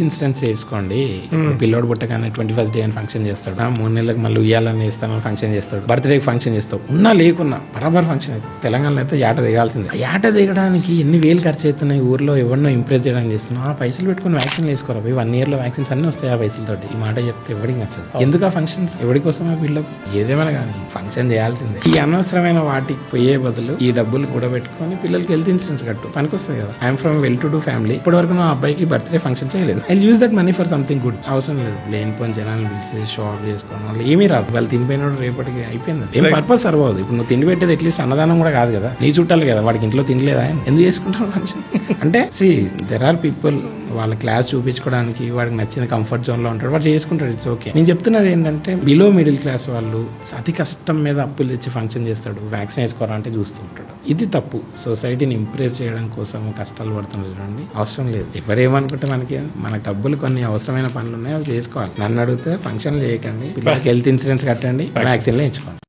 Insurance చేసుకోండి. పిల్లోడు పుట్టగానే 21st డే అని ఫంక్షన్ చేస్తాడు, 3 నెలలకు మళ్ళీ ఉయ్యాలని ఇస్తానని ఫంక్షన్ చేస్తాడు, బర్త్డేకి ఫంక్షన్ చేస్తాడు, ఉన్నా లేకున్నా బరాబర్ ఫంక్షన్ అవుతుంది. తెలంగాణలో అయితే ఏట దిగాల్సిందే. ఏట దిగడానికి ఎన్ని వేలు ఖర్చు అవుతున్నాయి, ఊర్లో ఎవరినో ఇంప్రెస్ చేయడానికి చేస్తున్నాం. ఆ పైసలు పెట్టుకుని వ్యాక్సిన్ వేసుకోరా, 1 year లో వ్యాక్సిన్స్ అన్ని వస్తాయి ఆ పైసలతోటి. ఈ మాట చెప్తే ఎవరికి నచ్చదు. ఎందుకు ఆ ఫంక్షన్స్, ఎవరి కోసం ఆ పిల్లలు? ఏదేమైనా కానీ ఫంక్షన్ చేయాల్సిందే. ఈ అనవసరమైన వాటికి పోయే బదులు ఈ డబ్బులు కూడా పెట్టుకొని పిల్లలకి హెల్త్ ఇన్సూరెన్స్ కట్టు, పనికొస్తుంది కదా. I'm from well to do family. ఇప్పటి వరకు నా అబ్బాయికి బర్త్డే ఫంక్షన్ చేయలేదు. I use that money for something good. అవసరం లేదు లేనిపోయిన జనాలను పిలిచేసి షో ఆఫ్ చేసుకోవడం వల్ల ఏమీ రాదు. వాళ్ళు తినిపోయినోడు రేపటికి అయిపోయింది. ఏం పర్పస్ సర్వ్ అవుతుంది. ఇప్పుడు నువ్వు తిండి పెట్టేది అట్లీస్ట్ అన్నదానం కూడా కాదు కదా, నీ చుట్టాలు కదా, వాడికి ఇంట్లో తినలేదా, ఎందుకు చేసుకుంటావు ఫంక్షన్ అంటే? దెర్ ఆర్ పీపుల్ వాళ్ళ క్లాస్ చూపించుకోవడానికి వాడికి నచ్చిన కంఫర్ట్ జోన్ లో ఉంటాడు, వాడు చేసుకుంటాడు, ఇట్స్ ఓకే. నేను చెప్తున్నది ఏంటంటే బిలో మిడిల్ క్లాస్ వాళ్ళు అతి కష్టం మీద అప్పులు తెచ్చి ఫంక్షన్ చేస్తాడు, వ్యాక్సిన్ వేసుకోరా అంటే చూస్తుంటాడు. ఇది తప్పు. సొసైటీని ఇంప్రెస్ చేయడం కోసం కష్టాలు పడుతున్నారు చూడండి, అవసరం లేదు. ఎవరేమనుకుంటే మనకి డబ్బులు కొన్ని అవసరమైన పనులు ఉన్నాయి, అవి చేసుకోవాలి. నన్ను అడిగితే ఫంక్షన్లు చేయకండి, పిల్లలకి హెల్త్ ఇన్సూరెన్స్ కట్టండి, వ్యాక్సిన్లు వేయించుకోండి.